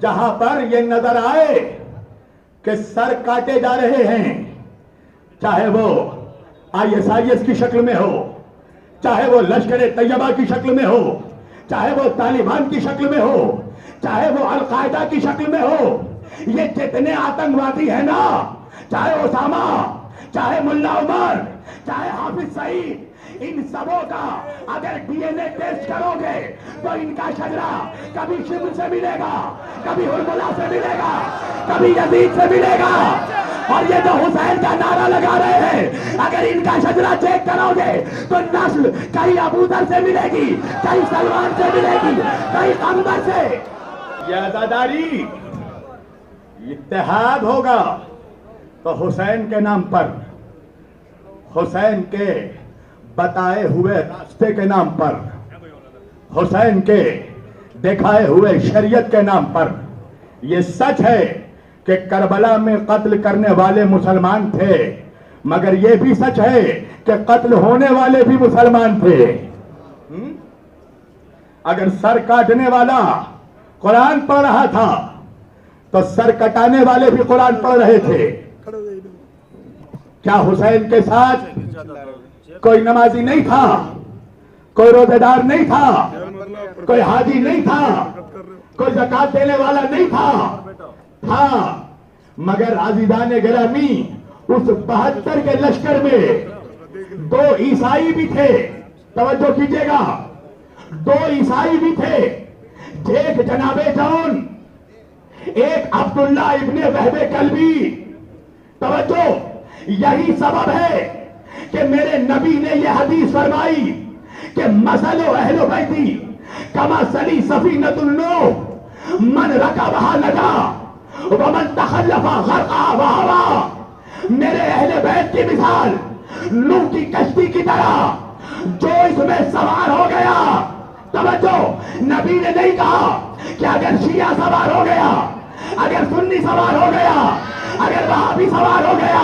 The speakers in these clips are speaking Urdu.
جہاں پر یہ نظر آئے کہ سر کاٹے جا رہے ہیں، چاہے وہ ISIS کی شکل میں ہو، چاہے وہ لشکر طیبہ کی شکل میں ہو، چاہے وہ طالبان کی شکل میں ہو، چاہے وہ القاعدہ کی شکل میں ہو، یہ جتنے آتنکوادی ہیں نا، چاہے اسامہ، چاہے ملا عمر، چاہے حافظ سعید، ان سبوں کا اگر DNA ٹیسٹ کرو گے تو ان کا شجرہ کبھی شبل سے ملے گا، کبھی ہرملا سے ملے گا، کبھی یزید سے ملے گا۔ اور یہ جو حسین کا نعرہ لگا رہے ہیں، اگر ان کا شجرہ چیک کرو گے تو نسل کہیں ابو ذر سے ملے گی، کہیں سلمان سے ملے گی، کہیں قمبر سے۔ یہ عزاداری اتحاد ہوگا تو حسین کے نام پر، حسین کے بتائے ہوئے راستے کے نام پر، حسین کے دکھائے ہوئے شریعت کے نام پر۔ یہ سچ ہے کہ کربلا میں قتل کرنے والے مسلمان تھے، مگر یہ بھی سچ ہے کہ قتل ہونے والے بھی مسلمان تھے۔ اگر سر کاٹنے والا قرآن پڑھ رہا تھا تو سر کٹانے والے بھی قرآن پڑھ رہے تھے۔ کیا حسین کے ساتھ کوئی نمازی نہیں تھا، کوئی روزے دار نہیں تھا، کوئی حاجی نہیں تھا، کوئی زکات دینے والا نہیں تھا؟ ہاں، مگر عزیزان گرامی، اس 72 کے لشکر میں 2 عیسائی بھی تھے۔ توجہ کیجئے گا، 2 عیسائی بھی تھے، ایک جناب جون، ایک عبداللہ ابن وہب کلبی۔ توجہ، یہی سبب ہے کہ میرے نبی نے یہ حدیث فرمائی کہ مثل اہل بیتی کمثل سفینۃ النوح من رکبها نجا ومن تخلف غرقا وہوا۔ میرے اہل بیت کی مثال نوح کی کشتی کی طرح، جو اس میں سوار ہو گیا۔ توجہ، نبی نے نہیں کہا کہ اگر شیعہ سوار ہو گیا، اگر سنی سوار ہو گیا، اگر وہابی سوار ہو گیا،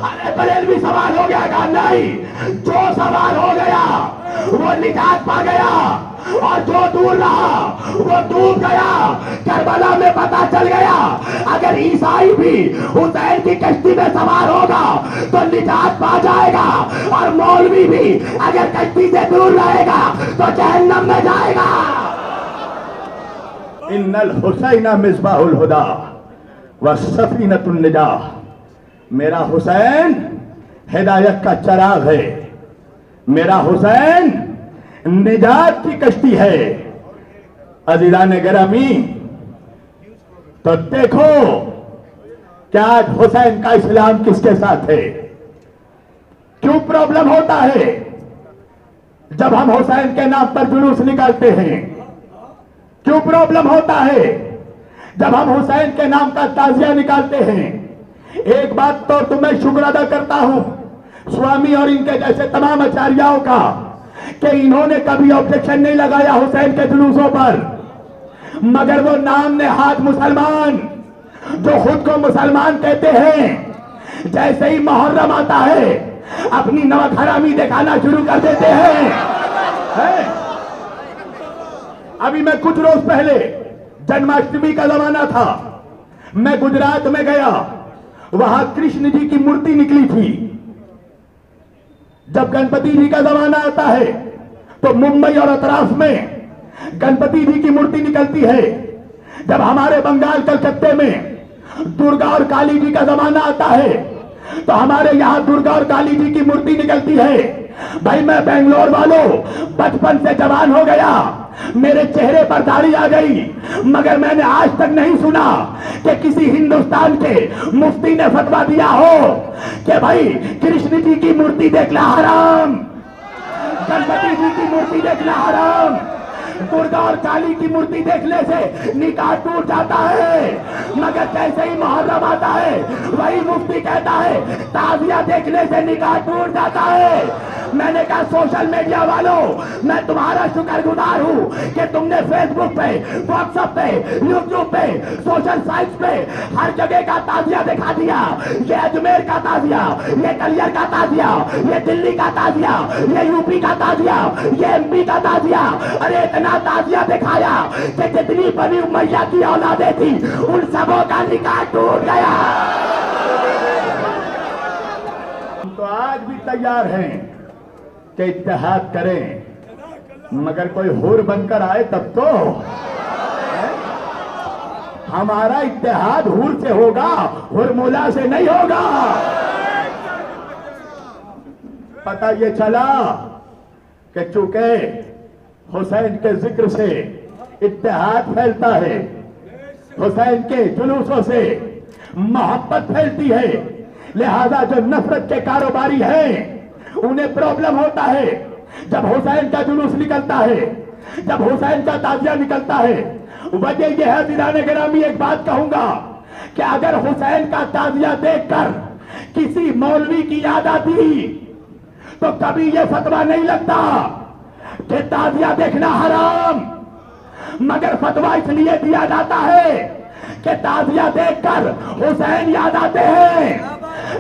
اگر بریلوی سوار ہو گیا، کہا نہیں، جو سوار ہو گیا وہ نجات پا گیا، اور جو دور رہا وہ ڈوب گیا۔ کربلا میں پتہ چل گیا اگر عیسائی بھی حسین کی کشتی میں سوار ہوگا تو نجات پا جائے گا، اور مولوی بھی اگر کشتی سے دور رہے گا تو جہنم میں جائے گا۔ ان الحسین مصباح الہدی وسفینۃ النجاہ۔ میرا حسین ہدایت کا چراغ ہے، میرا حسین نجات کی کشتی ہے۔ عزیزان گرامی، تو دیکھو کہ آج حسین کا اسلام کس کے ساتھ ہے۔ کیوں پرابلم ہوتا ہے جب ہم حسین کے نام پر جلوس نکالتے ہیں؟ کیوں پرابلم ہوتا ہے جب ہم حسین کے نام کا تعزیہ نکالتے ہیں؟ ایک بات تو میں شکر ادا کرتا ہوں سوامی اور ان کے جیسے تمام آچاریاؤں کا کہ انہوں نے کبھی آبجیکشن نہیں لگایا حسین کے جلوسوں پر، مگر وہ نام نہاد مسلمان جو خود کو مسلمان کہتے ہیں، جیسے ہی محرم آتا ہے اپنی نمک حرامی دکھانا شروع کر دیتے ہیں۔ ابھی میں کچھ روز پہلے جنماشٹمی کا زمانہ تھا، میں گجرات میں گیا، وہاں کرشن جی کی مورتی نکلی تھی۔ جب گنپتی جی کا زمانہ آتا ہے تو ممبئی اور اطراف میں گنپتی جی کی مورتی نکلتی ہے۔ جب ہمارے بنگال کلکتے میں درگا اور کالی جی کا زمانہ آتا ہے تو ہمارے یہاں درگا اور کالی جی کی مورتی نکلتی ہے۔ بھائی میں بنگلور والوں بچپن سے جوان ہو گیا، میرے چہرے پر داڑھی آ گئی، مگر میں نے آج تک نہیں سنا کہ کسی ہندوستان کے مفتی نے فتویٰ دیا ہو کہ بھائی کرشن جی کی مورتی دیکھنا حرام، گنپتی جی کی مورتی دیکھنا حرام، درگا اور کالی کی مورتی دیکھنے سے نکاح ٹوٹ جاتا ہے۔ مگر جیسے ہی محرم آتا ہے وہی مفتی کہتا ہے تعزیہ دیکھنے سے نکاح ٹوٹ جاتا ہے۔ میں نے کہا سوشل میڈیا والوں میں تمہارا شکر گزار ہوں کہ تم نے فیس بک پہ، واٹس ایپ پہ، یوٹیوب پہ، سوشل سائٹس پہ ہر جگہ کا تعزیہ دکھا دیا. یہ اجمیر کا تعزیہ، یہ کلیئر کا تعزیہ، یہ دلی کا تعزیہ، یہ یو پی کا تعزیہ، یہ ایم پی کا تعزیہ. ارے اتنا تعزیہ دکھایا کہ جتنی بنی امیہ کی اولادیں تھی ان سبوں کا نکاح ٹوٹ گیا. ہم تو آج بھی تیار ہیں کہ اتحاد کریں، مگر کوئی حور بن کر آئے تب تو. ہمارا اتحاد حور سے ہوگا، حور مولا سے نہیں ہوگا. پتہ یہ چلا کہ چونکہ حسین کے ذکر سے اتحاد پھیلتا ہے، حسین کے جلوسوں سے محبت پھیلتی ہے، لہذا جو نفرت کے کاروباری ہیں انہیں پرابلم ہوتا ہے جب حسین کا جلوس نکلتا ہے، جب حسین کا تعزیہ نکلتا ہے. وجہ یہ ہے دیدان گرامی، ایک بات کہوں گا کہ اگر حسین کا تعزیہ دیکھ کر کسی مولوی کی یاد آتی تو کبھی یہ فتویٰ نہیں لگتا کہ تعزیہ دیکھنا حرام، مگر فتویٰ اس لیے دیا جاتا ہے کہ تعزیہ دیکھ کر حسین یاد آتے ہیں،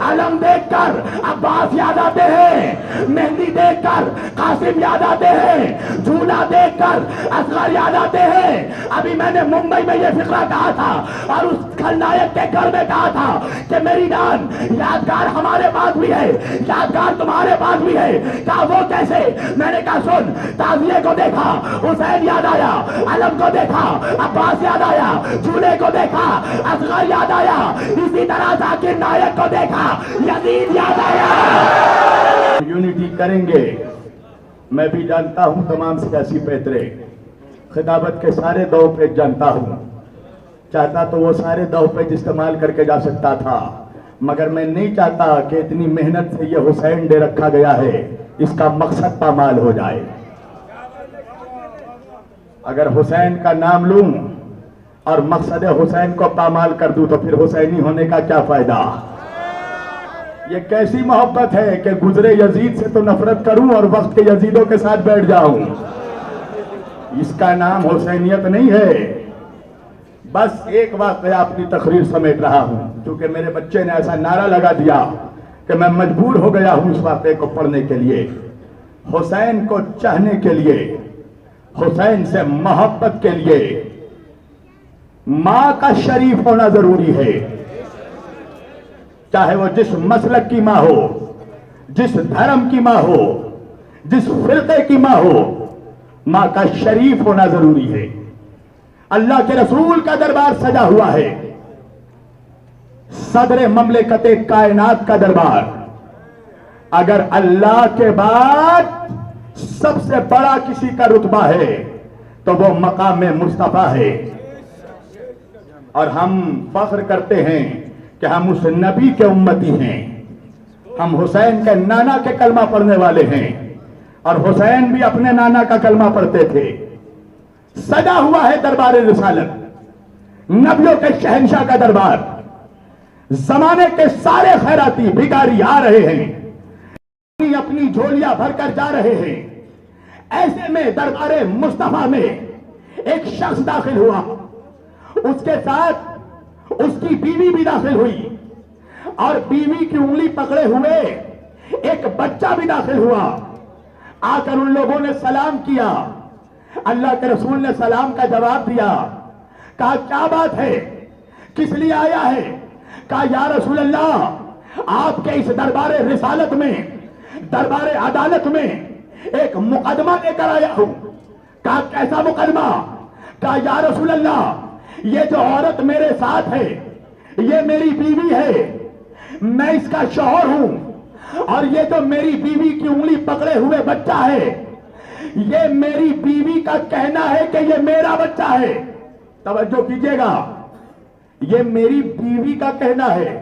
علم دیکھ کر عباس یاد آتے ہیں، مہندی دیکھ کر قاسم یاد آتے ہیں، جھولا دیکھ کر اصغر یاد آتے ہیں. ابھی میں نے ممبئی میں یہ فقرہ کہا تھا اور اس کھلنائک کے گھر میں کہا تھا کہ میری جان یادگار ہمارے پاس بھی ہے، یادگار تمہارے پاس بھی ہے. کہا وہ کیسے؟ میں نے کہا سن، تعزیے کو دیکھا حسین یاد آیا، علم کو دیکھا عباس یاد آیا، جھولے کو دیکھا اصغر یاد آیا، اسی طرح ذاکر نائک کو دیکھا یزید یاد آیا. یونٹی کریں گے. میں بھی جانتا ہوں تمام سیاسی پیترے، خطابت کے سارے دو پیج جانتا ہوں، چاہتا تو وہ سارے دو پیج استعمال کر کے جا سکتا تھا، مگر میں نہیں چاہتا کہ اتنی محنت سے یہ حسین ڈے رکھا گیا ہے اس کا مقصد پامال ہو جائے. اگر حسین کا نام لوں اور مقصد حسین کو پامال کر دوں تو پھر حسینی ہونے کا کیا فائدہ؟ یہ کیسی محبت ہے کہ گزرے یزید سے تو نفرت کروں اور وقت کے یزیدوں کے ساتھ بیٹھ جاؤں. اس کا نام حسینیت نہیں ہے. بس ایک واقعہ اپنی تقریر سمیٹ رہا ہوں کیونکہ میرے بچے نے ایسا نعرہ لگا دیا کہ میں مجبور ہو گیا ہوں اس واقعے کو پڑھنے کے لیے. حسین کو چاہنے کے لیے، حسین سے محبت کے لیے ماں کا شریف ہونا ضروری ہے. چاہے وہ جس مسلک کی ماں ہو، جس دھرم کی ماں ہو، جس فرقے کی ماں ہو، ماں کا شریف ہونا ضروری ہے. اللہ کے رسول کا دربار سجا ہوا ہے، صدر مملکت کائنات کا دربار. اگر اللہ کے بعد سب سے بڑا کسی کا رتبہ ہے تو وہ مقام مصطفیٰ ہے. اور ہم فخر کرتے ہیں کہ ہم اس نبی کے امتی ہیں. ہم حسین کے نانا کے کلمہ پڑھنے والے ہیں اور حسین بھی اپنے نانا کا کلمہ پڑھتے تھے. سجا ہوا ہے دربار رسالت، نبیوں کے شہنشاہ کا دربار. زمانے کے سارے خیراتی بھکاری آ رہے ہیں، اپنی جھولیاں بھر کر جا رہے ہیں. ایسے میں دربار مصطفیٰ میں ایک شخص داخل ہوا، اس کے ساتھ اس کی بیوی بھی داخل ہوئی اور بیوی کی انگلی پکڑے ہوئے ایک بچہ بھی داخل ہوا. آ کر ان لوگوں نے سلام کیا. اللہ کے رسول نے سلام کا جواب دیا. کہا کیا بات ہے، کس لیے آیا ہے؟ کہا یا رسول اللہ، آپ کے اس دربار رسالت میں، دربار عدالت میں ایک مقدمہ لے کر آیا ہوں. کہا کیسا مقدمہ؟ کہا یا رسول اللہ، یہ جو عورت میرے ساتھ ہے یہ میری بیوی ہے، میں اس کا شوہر ہوں، اور یہ جو میری بیوی کی انگلی پکڑے ہوئے بچہ ہے یہ میری بیوی کا کہنا ہے کہ یہ میرا بچہ ہے. توجہ کیجئے گا، یہ میری بیوی کا کہنا ہے.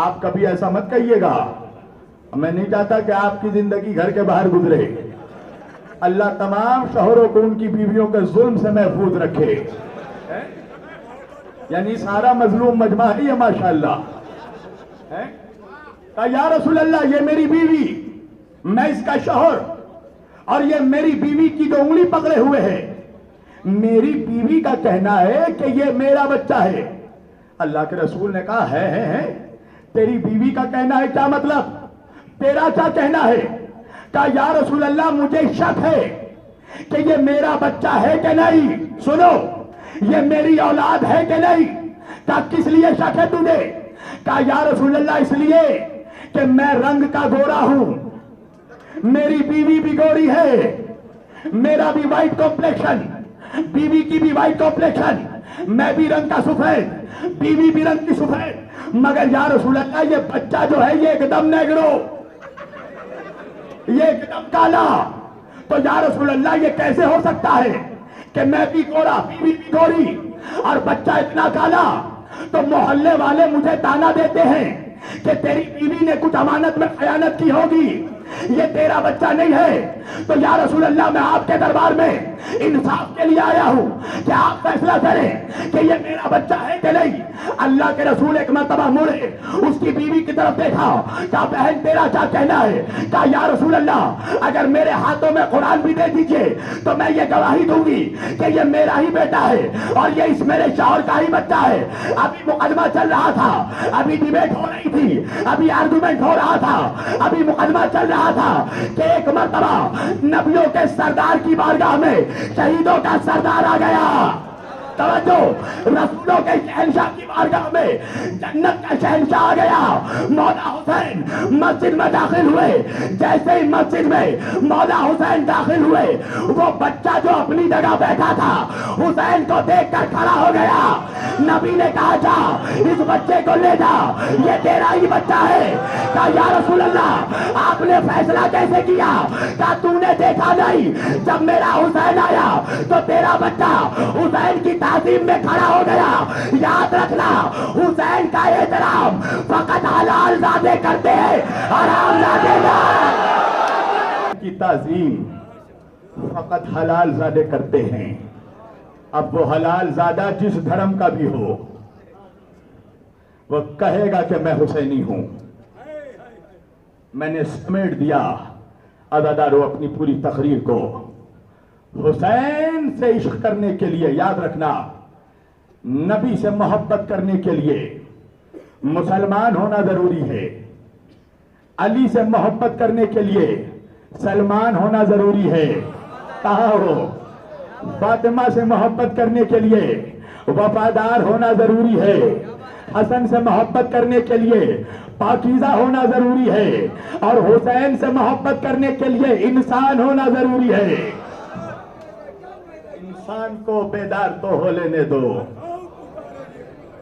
آپ کبھی ایسا مت کہیے گا. میں نہیں چاہتا کہ آپ کی زندگی گھر کے باہر گزرے. اللہ تمام شوہروں کو ان کی بیویوں کے ظلم سے محفوظ رکھے. یعنی سارا مظلوم مجمع ہے یہ ماشاءاللہ. کہا یا رسول اللہ، یہ میری بیوی میں اس کا شوہر اور یہ میری بیوی کی جو انگلی پکڑے ہوئے ہے، میری بیوی کا کہنا ہے کہ یہ میرا بچہ ہے۔ اللہ کے رسول نے کہا ہے تیری بیوی کا کہنا ہے، کیا مطلب؟ تیرا کیا کہنا ہے؟ کہا یا رسول اللہ مجھے شک ہے کہ یہ میرا بچہ ہے کہ نہیں، سنو یہ میری اولاد ہے کہ نہیں۔ کہا کس لیے شک ہے تجھے؟ کہا یا رسول اللہ اس لیے کہ میں رنگ کا گورا ہوں، میری بیوی بھی گوری ہے، میرا بھی وائٹ کمپلیکشن، بیوی کی بھی وائٹ کمپلیکشن، میں بھی رنگ کا سفید، بیوی بھی رنگ کی سفید، مگر یا رسول اللہ یہ بچہ جو ہے یہ ایک دم نیگرو، یہ ایک دم کالا۔ تو یا رسول اللہ یہ کیسے ہو سکتا ہے کہ میں بھی گورا، بیوی بھی گوری اور بچہ اتنا کالا؟ تو محلے والے مجھے تانا دیتے ہیں کہ تیری بیوی نے کچھ امانت میں خیانت کی ہوگی، یہ تیرا بچہ نہیں ہے۔ تو یا رسول اللہ میں آپ کے دربار میں انصاف کے لیے آیا ہوں کہ آپ فیصلہ کریں کہ یہ میرا بچہ ہے کہ نہیں۔ اللہ کے رسول ایک مرتبہ مڑے، اس کی بیوی کی طرف دیکھا، کہا بہن تیرا کیا کہنا ہے؟ کہا یا رسول اللہ اگر میرے ہاتھوں میں قرآن بھی دے دیجئے تو میں یہ گواہی دوں گی کہ یہ میرا ہی بیٹا ہے اور یہ اس میرے شوہر کا ہی بچہ ہے۔ ابھی مقدمہ چل رہا تھا، ابھی ڈیبیٹ ہو رہی تھی، ابھی آرگومنٹ ہو رہا تھا، ابھی مقدمہ چل رہا تھا کہ ایک مرتبہ نبیوں کے سردار کی بارگاہ میں شہیدوں کا سردار آ گیا۔ توجہ، رسولوں کے شہنشاہ کی بارگاہ میں جنت کا شہنشاہ آ گیا۔ مولا حسین مسجد میں داخل ہوئے، جیسے ہی مسجد میں مولا حسین داخل ہوئے، وہ بچہ جو اپنی جگہ بیٹھا تھا حسین کو دیکھ کر کھڑا ہو گیا۔ نبی نے کہا جا اس بچے کو لے جا، یہ تیرا ہی بچہ ہے۔ کہا یا رسول اللہ آپ نے فیصلہ کیسے کیا؟ کہا تو نے دیکھا نہیں جب میرا حسین آیا تو تیرا بچہ حسین کی تعظیم میں کھڑا ہو گیا۔ یاد رکھنا حسین کا احترام فقط حلال زادے کرتے ہیں، حرام زادے کی تعظیم فقط حلال زادے کرتے ہیں۔ اب وہ حلال زادہ جس دھرم کا بھی ہو وہ کہے گا کہ میں حسینی ہوں۔ میں نے سمیٹ دیا عزادارو اپنی پوری تقریر کو، حسین سے عشق کرنے کے لیے، یاد رکھنا نبی سے محبت کرنے کے لیے مسلمان ہونا ضروری ہے، علی سے محبت کرنے کے لیے سلمان ہونا ضروری ہے، کہا ہو فاطمہ سے محبت کرنے کے لیے وفادار ہونا ضروری ہے، حسن سے محبت کرنے کے لیے پاکیزہ ہونا ضروری ہے، اور حسین سے محبت کرنے کے لیے انسان ہونا ضروری ہے۔ انسان کو بیدار تو ہو لینے دو،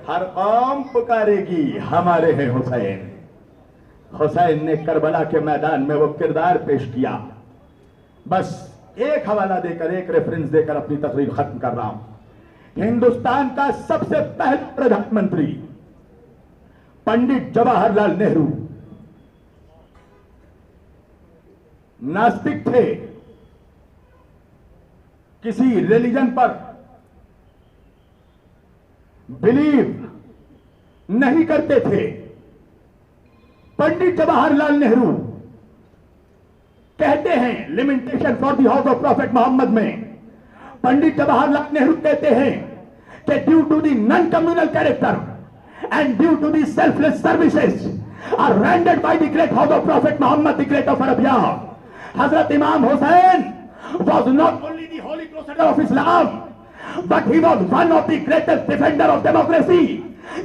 ہر قوم پکارے گی ہمارے ہیں حسین۔ حسین نے کربلا کے میدان میں وہ کردار پیش کیا۔ بس ایک حوالہ دے کر، ایک ریفرنس دے کر اپنی تقریر ختم کر رہا ہوں۔ ہندوستان کا سب سے پہلا پردھان منتری پنڈت جواہر لال نہرو ناستک تھے، کسی ریلیجن پر بلیو نہیں کرتے تھے۔ پنڈت جواہر لال نہرو کہتے ہیں lamentation for the house of prophet Muhammad میں، پنڈت جواہر لال نہرو کہتے ہیں کہ due to the non communal character and due to the selfless services are rendered by the great house of Prophet Muhammad, the great of Arabia, Hazrat Imam Hussain was not only the holy crusader of Islam, but he was one of the greatest defender of democracy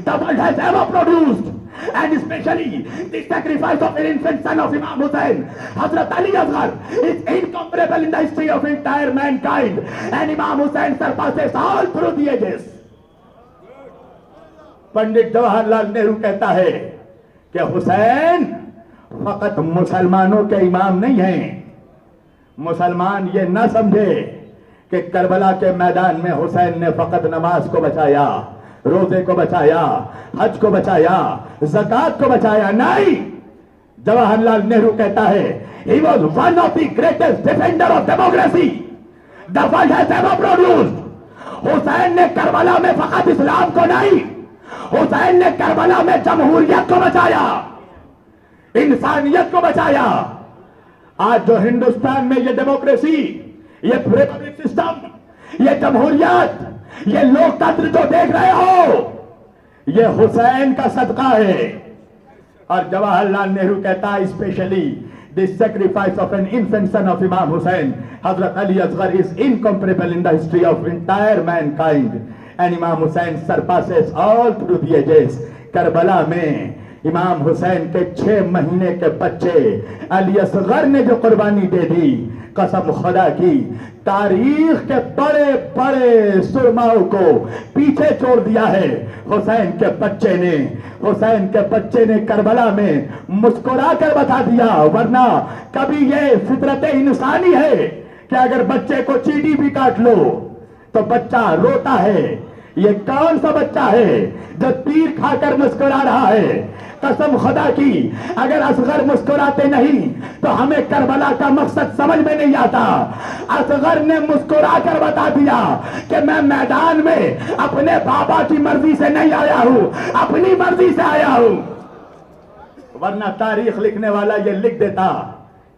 the world has ever produced. And especially the sacrifice of an infant son of Imam Hussain, Hazrat Ali Asghar, is incomparable in the history of entire mankind, and Imam Hussain surpasses all through the ages. Pandit Jawahar Lal Nehru کہتا ہے کہ حسین فقط مسلمانوں کے امام نہیں ہیں۔ مسلمان یہ نہ سمجھے کہ کربلا کے میدان میں حسین نے فقط نماز کو بچایا، روزے کو بچایا، حج کو بچایا، زکوٰۃ کو بچایا، نہیں۔ جواہر لال نہرو کہتا ہے he was one of the greatest defender of democracy the world has ever produced. حسین نے کربلا میں فقط اسلام کو نہیں، حسین نے کربلا میں جمہوریت کو بچایا، انسانیت کو بچایا۔ آج جو ہندوستان میں یہ ڈیموکریسی، یہ ریپبلک سسٹم، یہ جمہوریت، یہ لوکتنتر جو دیکھ رہے ہو، یہ حسین کا صدقہ ہے۔ اور جواہر لال نہرو کہتا ہے especially the sacrifice of an infant son of Imam Hussain, Hazrat Ali Asghar, is incomparable in the history of entire mankind, and Imam Hussain surpasses all through the ages. Karbala میں امام حسین کے 6 مہینے کے بچے علی اصغر نے جو قربانی دے دی، قسم خدا کی تاریخ کے بڑے بڑے سرماؤں کو پیچھے چھوڑ دیا ہے۔ حسین کے بچے نے کربلا میں مسکرا کر بتا دیا، ورنہ کبھی یہ فطرت انسانی ہے کہ اگر بچے کو چیٹی بھی کاٹ لو تو بچہ روتا ہے۔ یہ کون سا بچہ ہے جو تیر کھا کر مسکرا رہا ہے؟ قسم خدا کی اگر اصغر مسکراتے نہیں تو ہمیں کربلا کا مقصد سمجھ میں نہیں آتا۔ اصغر نے مسکرا کر بتا دیا کہ میں میدان میں اپنے بابا کی مرضی سے نہیں آیا ہوں، اپنی مرضی سے آیا ہوں۔ ورنہ تاریخ لکھنے والا یہ لکھ دیتا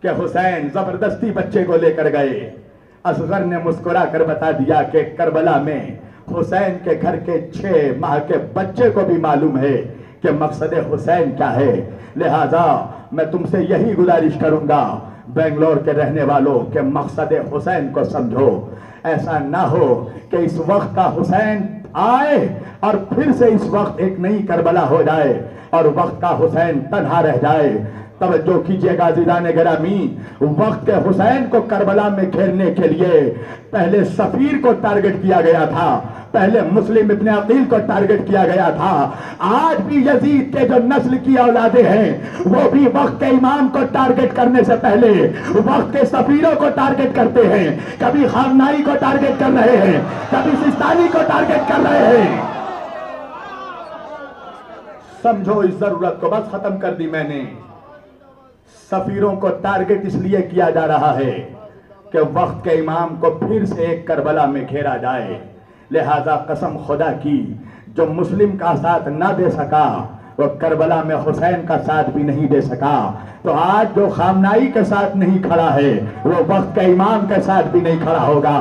کہ حسین زبردستی بچے کو لے کر گئے۔ اصغر نے مسکرا کر بتا دیا کہ کربلا میں حسین کے گھر کے 6 ماہ کے بچے کو بھی معلوم ہے کہ مقصد حسین کیا ہے۔ لہذا میں تم سے یہی گزارش کروں گا بنگلور کے رہنے والوں کہ مقصد حسین کو سمجھو۔ ایسا نہ ہو کہ اس وقت کا حسین آئے اور پھر سے اس وقت ایک نئی کربلا ہو جائے اور وقت کا حسین تنہا رہ جائے۔ توجہ کیجئے گا عزیزان گرامی، وقت کے حسین کو کربلا میں گھیرنے کے لیے پہلے سفیر کو ٹارگٹ کیا گیا تھا، پہلے مسلم ابن عقیل کو ٹارگٹ کیا گیا تھا۔ آج بھی یزید کے جو نسل کی اولادیں ہیں وہ بھی وقت کے امام کو ٹارگٹ کرنے سے پہلے وقت کے سفیروں کو ٹارگٹ کرتے ہیں۔ کبھی خامنائی کو ٹارگٹ کر رہے ہیں، کبھی سستانی کو ٹارگٹ کر رہے ہیں۔ سمجھو اس ضرورت کو، بس ختم کر دی میں نے۔ سفیروں کو ٹارگٹ اس لیے کیا جا رہا ہے کہ وقت کے امام کو پھر سے ایک کربلا میں گھیرا جائے۔ لہذا قسم خدا کی جو مسلم کا ساتھ نہ دے سکا وہ کربلا میں حسین کا ساتھ بھی نہیں دے سکا، تو آج جو خامنائی کے ساتھ نہیں کھڑا ہے وہ وقت کے امام کے ساتھ بھی نہیں کھڑا ہوگا۔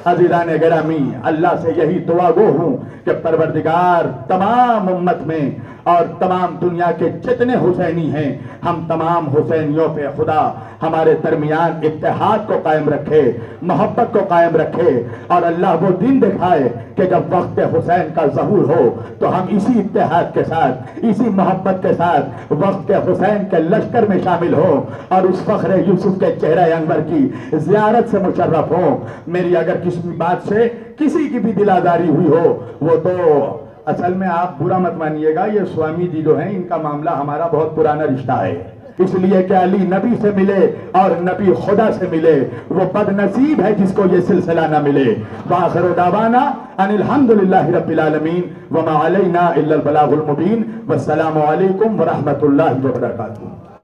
عزیزان گرامی، اللہ سے یہی دعا گو ہوں کہ پروردگار تمام امت میں اور تمام دنیا کے جتنے حسینی ہیں، ہم تمام حسینیوں پہ خدا ہمارے درمیان اتحاد کو قائم رکھے، محبت کو قائم رکھے، اور اللہ وہ دن دکھائے کہ جب وقت حسین کا ظہور ہو تو ہم اسی اتحاد کے ساتھ، اسی محبت کے ساتھ وقت حسین کے لشکر میں شامل ہو اور اس فخر یوسف کے چہرہ انور کی زیارت سے مشرف ہو۔ میری اگر کسی بات سے کسی کی بھی دل آزاری ہوئی ہو، وہ تو اصل میں آپ برا مت مانیے گا، یہ سوامی جی جو ہیں ان کا معاملہ ہمارا بہت پرانا رشتہ ہے، اس لیے کہ علی نبی سے ملے اور نبی خدا سے ملے، وہ بد نصیب ہے جس کو یہ سلسلہ نہ ملے۔ وآخر دعوانا ان الحمدللہ رب العالمین وما علینا الا البلاغ المبین، والسلام علیکم ورحمۃ اللہ وبرکاتہ۔